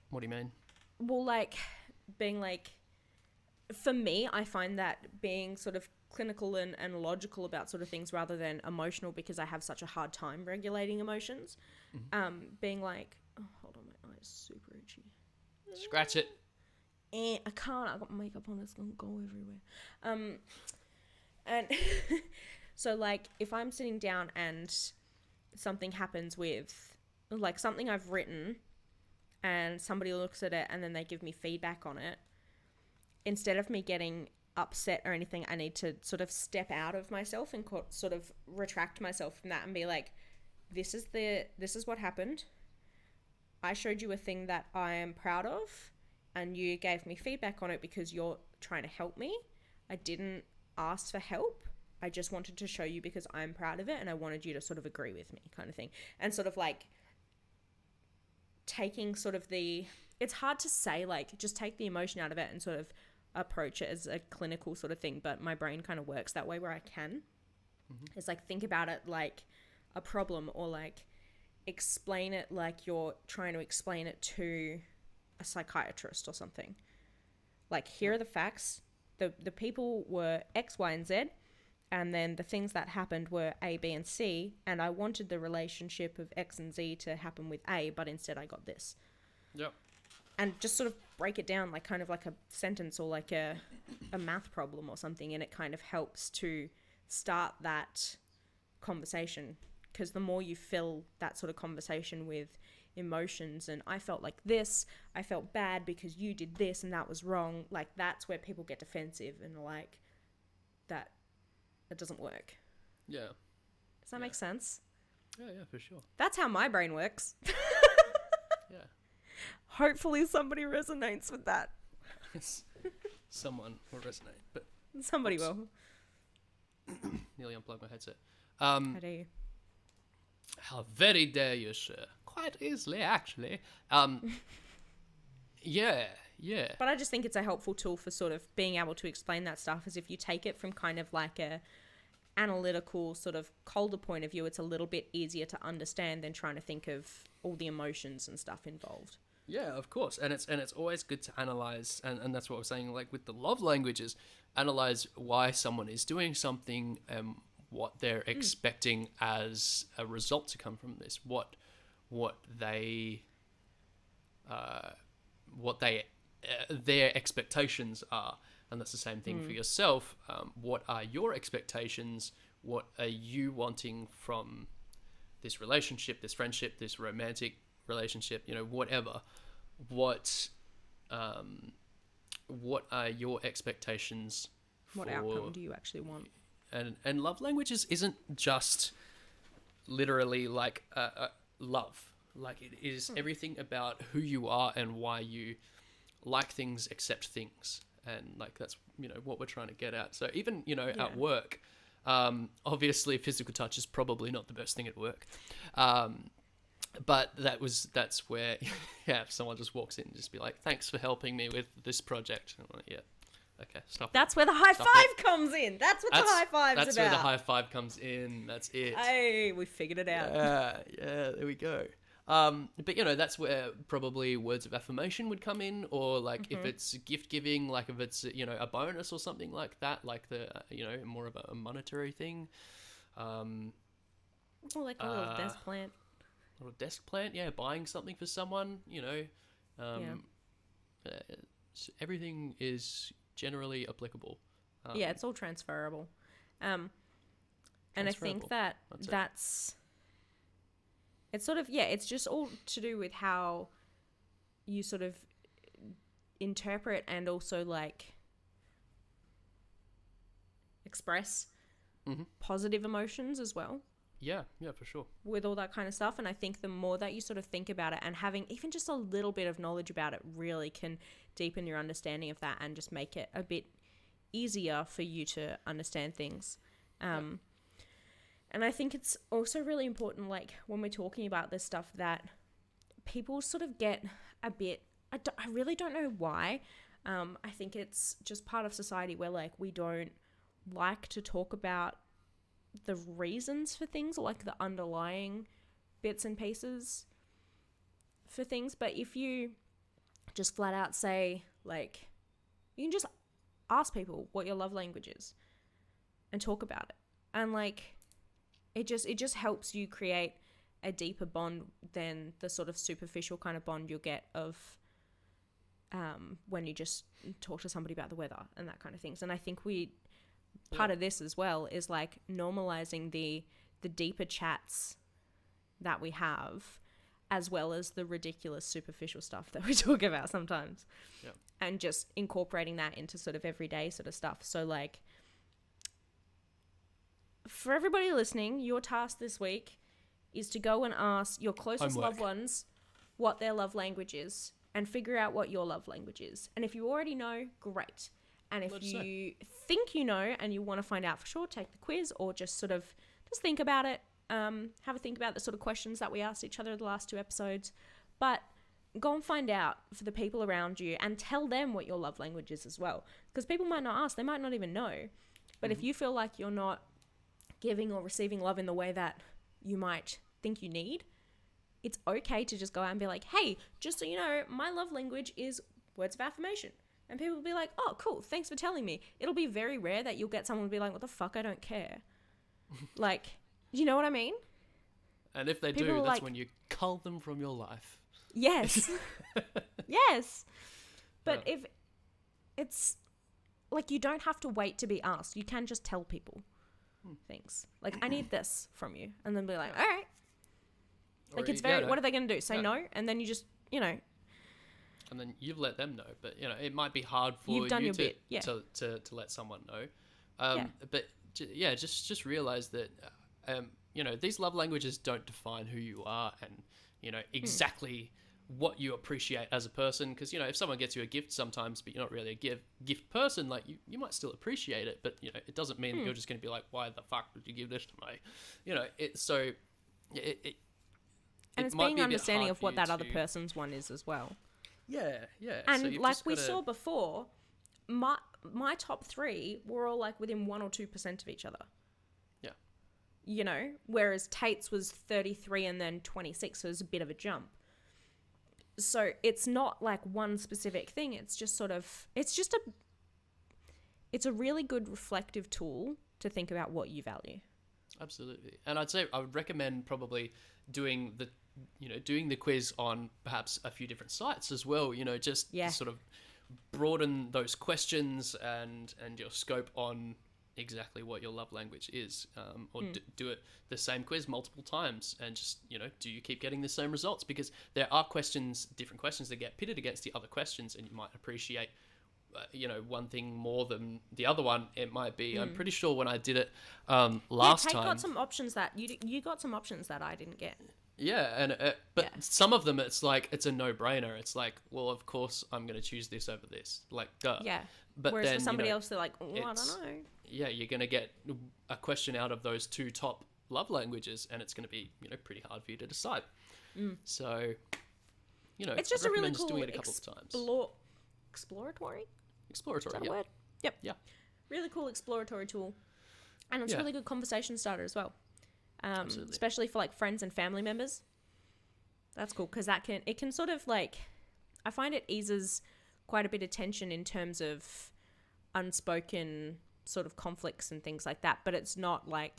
What do you mean? Well, like being like... For me, I find that being sort of clinical and logical about sort of things rather than emotional, because I have such a hard time regulating emotions. Mm-hmm. Being like... Oh, hold on, my eye's super itchy. Scratch it. I can't. I've got makeup on. It's going to go everywhere. And so, like, if I'm sitting down and something happens with... Like, something I've written and somebody looks at it and then they give me feedback on it, instead of me getting upset or anything, I need to sort of step out of myself and sort of retract myself from that and be like, this is what happened. I showed you a thing that I am proud of and you gave me feedback on it because you're trying to help me. I didn't ask for help. I just wanted to show you because I'm proud of it and I wanted you to sort of agree with me, kind of thing. And sort of like taking sort of it's hard to say, like, just take the emotion out of it and sort of approach it as a clinical sort of thing, but my brain kind of works that way where I can. Mm-hmm. It's like, think about it like a problem, or like explain it like you're trying to explain it to a psychiatrist or something. Like, here are the facts. The people were X, Y, and Z, and then the things that happened were A, B, and C, and I wanted the relationship of X and Z to happen with A, but instead I got this. Yep. And just sort of break it down like kind of like a sentence or like a math problem or something, and it kind of helps to start that conversation, because the more you fill that sort of conversation with emotions and I felt like this, I felt bad because you did this and that was wrong, like that's where people get defensive and like that doesn't work. Yeah. Does that make sense? Yeah, for sure. That's how my brain works. Yeah. Hopefully somebody resonates with that. Someone will resonate, but somebody will. Nearly unplugged my headset. How dare you? How very dare you, sir? Quite easily, actually. Yeah. But I just think it's a helpful tool for sort of being able to explain that stuff, as if you take it from kind of like a analytical sort of colder point of view, it's a little bit easier to understand than trying to think of all the emotions and stuff involved. Yeah, of course. And it's always good to analyze, and that's what I was saying, like with the love languages, analyze why someone is doing something and what they're expecting as a result to come from this, what they what their expectations are. And that's the same thing for yourself. What are your expectations? What are you wanting from this relationship, this friendship, this romantic relationship, whatever? What are your expectations? What outcome do you actually want? And love languages isn't just literally like love. Like, it is everything about who you are and why you like things, accept things. And like, that's, what we're trying to get at. So even, at work, obviously physical touch is probably not the best thing at work. But that's where, if someone just walks in and just be like, thanks for helping me with this project. I'm like, yeah. Okay, stop. That's where the high five comes in. That's what the high five's about. That's where the high five comes in. That's it. Hey, we figured it out. Yeah, there we go. But that's where probably words of affirmation would come in, or like if it's gift giving, like if it's a bonus or something like that, like the more of a monetary thing. Or like a little desk plant. A little desk plant, yeah. Buying something for someone, everything is generally applicable. It's all transferable. And I think that's it's sort of, it's just all to do with how you sort of interpret and also like express positive emotions as well. Yeah, for sure. With all that kind of stuff. And I think the more that you sort of think about it and having even just a little bit of knowledge about it really can deepen your understanding of that and just make it a bit easier for you to understand things. And I think it's also really important, like when we're talking about this stuff, that people sort of get a bit, I really don't know why. I think it's just part of society where like we don't like to talk about the reasons for things, or like the underlying bits and pieces for things. But if you just flat out say, like, you can just ask people what your love language is and talk about it, and like it just helps you create a deeper bond than the sort of superficial kind of bond you'll get of when you just talk to somebody about the weather and that kind of things. And I think part of this as well is like normalizing the deeper chats that we have, as well as the ridiculous superficial stuff that we talk about sometimes, and just incorporating that into sort of everyday sort of stuff. So like, for everybody listening, your task this week is to go and ask your closest loved ones what their love language is and figure out what your love language is. And if you already know, great. And if you think you know and you want to find out for sure, take the quiz, or just sort of just think about it. Have a think about the sort of questions that we asked each other the last 2 episodes. But go and find out for the people around you and tell them what your love language is as well. Because people might not ask. They might not even know. But if you feel like you're not giving or receiving love in the way that you might think you need, it's okay to just go out and be like, hey, just so you know, my love language is words of affirmation. And people will be like, oh, cool, thanks for telling me. It'll be very rare that you'll get someone to be like, what the fuck, I don't care. Like, you know what I mean? And if they do, that's when you cull them from your life. Yes. Yes. But if it's like, you don't have to wait to be asked. You can just tell people things. Like, I need this from you. And then be like, all right. Like, it's very, what are they going to do? Say no? And then you just, and then you've let them know, but it might be hard for you to let someone know. But just realize that these love languages don't define who you are and exactly what you appreciate as a person. Because if someone gets you a gift sometimes, but you're not really a gift person, like you might still appreciate it, but it doesn't mean that you're just going to be like, why the fuck would you give this to me? And it's being understanding of what that other person's one is as well. Yeah. And so like we saw before, my top 3 were all like within 1 or 2% of each other. Yeah. Whereas Tate's was 33 and then 26, so it was a bit of a jump. So it's not like one specific thing. It's just sort of, it's a really good reflective tool to think about what you value. Absolutely. And I'd say I would recommend probably doing the doing the quiz on perhaps a few different sites as well, just to sort of broaden those questions and your scope on exactly what your love language is, or do it the same quiz multiple times, and just do you keep getting the same results? Because there are different questions that get pitted against the other questions, and you might appreciate one thing more than the other one. It might be I'm pretty sure when I did it last time, got some options that you got some options that I didn't get. But some of them it's like it's a no-brainer. It's like, well, of course I'm going to choose this over this, like duh. But whereas then for somebody else they're like, I don't know. You're going to get a question out of those two top love languages, and it's going to be pretty hard for you to decide. So it's just a really cool doing it a couple of times. Exploratory. Is that a word? Yep. Yeah. Really cool exploratory tool, and it's a really good conversation starter as well. Especially for like friends and family members. That's cool because it can sort of like, I find it eases quite a bit of tension in terms of unspoken sort of conflicts and things like that. But it's not like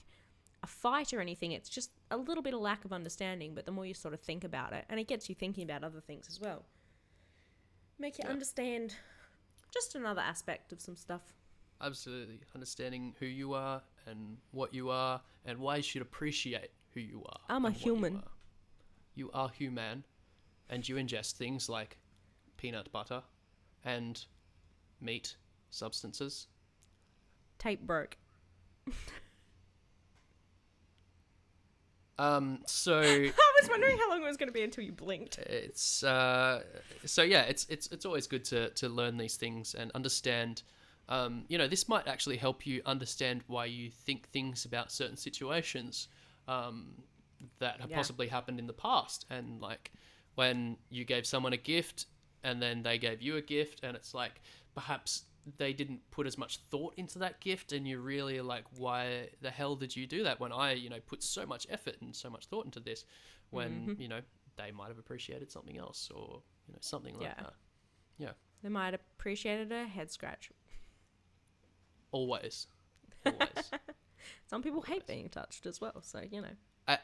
a fight or anything. It's just a little bit of lack of understanding. But the more you sort of think about it, and it gets you thinking about other things as well. Make you understand just another aspect of some stuff. Absolutely. Understanding who you are and what you are and why you should appreciate who you are. I'm a human. You are human, and you ingest things like peanut butter and meat substances. Tape broke. So I was wondering how long it was going to be until you blinked. It's always good to learn these things and understand. This might actually help you understand why you think things about certain situations that have possibly happened in the past, and like when you gave someone a gift and then they gave you a gift, and it's like perhaps they didn't put as much thought into that gift, and you're really like, why the hell did you do that when I put so much effort and so much thought into this, when they might have appreciated something else, or something like that. They might have appreciated a head scratch. Always. Some people hate being touched as well, so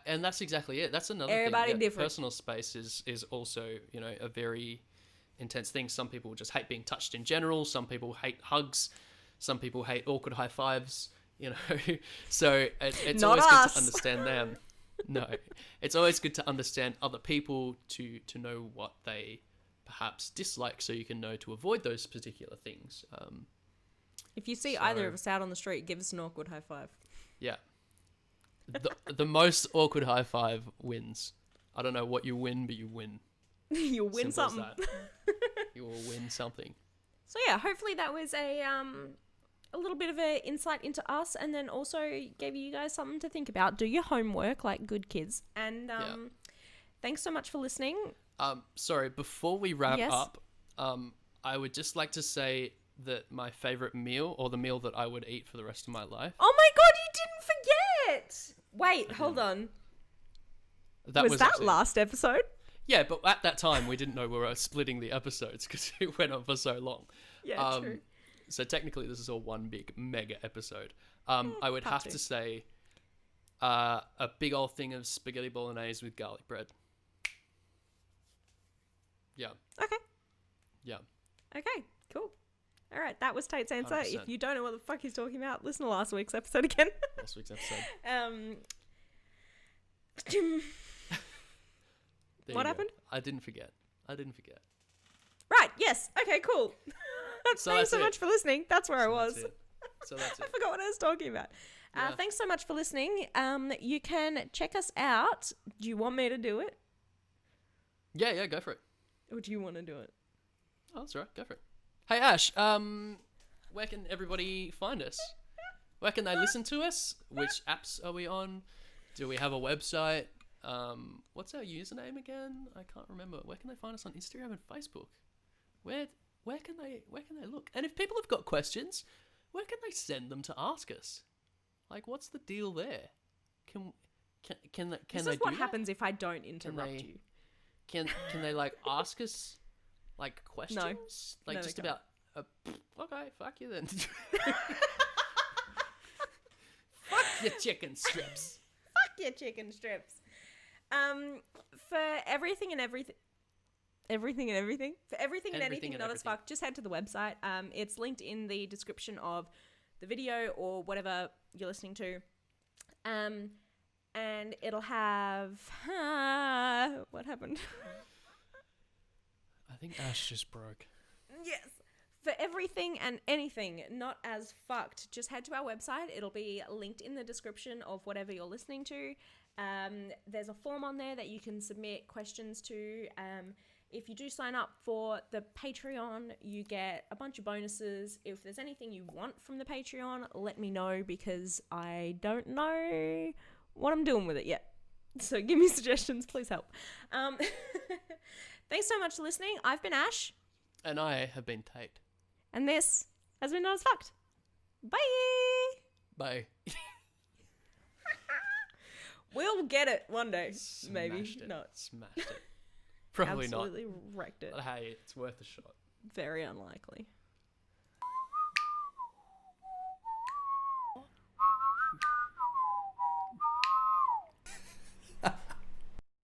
and that's exactly it. That's another everybody thing. Different. Personal space is also a very intense thing. Some people just hate being touched in general. Some people hate hugs. Some people hate awkward high fives. So it's always good to understand them. No, it's always good to understand other people to know what they perhaps dislike, so you can know to avoid those particular things. If you see either of us out on the street, give us an awkward high five. Yeah. The most awkward high five wins. I don't know what you win, but you win. You'll win something. You will win something. So yeah, hopefully that was a little bit of an insight into us, and then also gave you guys something to think about. Do your homework like good kids. And thanks so much for listening. Sorry, before we wrap up, I would just like to say that my favorite meal, or the meal that I would eat for the rest of my life. Oh my god, you didn't forget! Wait, hold on. Was that last episode? Yeah, but at that time we didn't know we were splitting the episodes because it went on for so long. Yeah, true. So technically this is all one big mega episode. I would have to say a big old thing of spaghetti bolognese with garlic bread. Yeah. Okay. Yeah. Okay, cool. All right, that was Tate's answer. 100%. If you don't know what the fuck he's talking about, listen to last week's episode again. Last week's episode. What happened? I didn't forget. Right, yes. Okay, cool. Thanks so much for listening. That's where I was. So that's it. I forgot what I was talking about. Thanks so much for listening. You can check us out. Do you want me to do it? Yeah, go for it. Or do you want to do it? Oh, that's all right. Go for it. Hey, Ash, where can everybody find us? Where can they listen to us? Which apps are we on? Do we have a website? What's our username again? I can't remember. Where can they find us on Instagram and Facebook? Where can they look? And if people have got questions, where can they send them to ask us? Like, what's the deal there? Can this is what happens if I don't interrupt you. Can they like ask us like questions? No. Like just about okay, fuck you then. Fuck your chicken strips. Fuck your chicken strips. For everything and everything. Everything and everything. For everything and anything NotasFkd, just head to the website. It's linked in the description of the video or whatever you're listening to. And it'll have... what happened? I think Ash just broke. Yes. For everything and anything not as fucked, just head to our website. It'll be linked in the description of whatever you're listening to. There's a form on there that you can submit questions to. If you do sign up for the Patreon, you get a bunch of bonuses. If there's anything you want from the Patreon, let me know because I don't know what I'm doing with it yet. So give me suggestions, please help. Thanks so much for listening. I've been Ash. And I have been Tate. And this has been NotasFkd. Bye! Bye. We'll get it one day. Smashed Maybe. It. No. Smashed it. Probably Absolutely not. wrecked it. But hey, it's worth a shot. Very unlikely.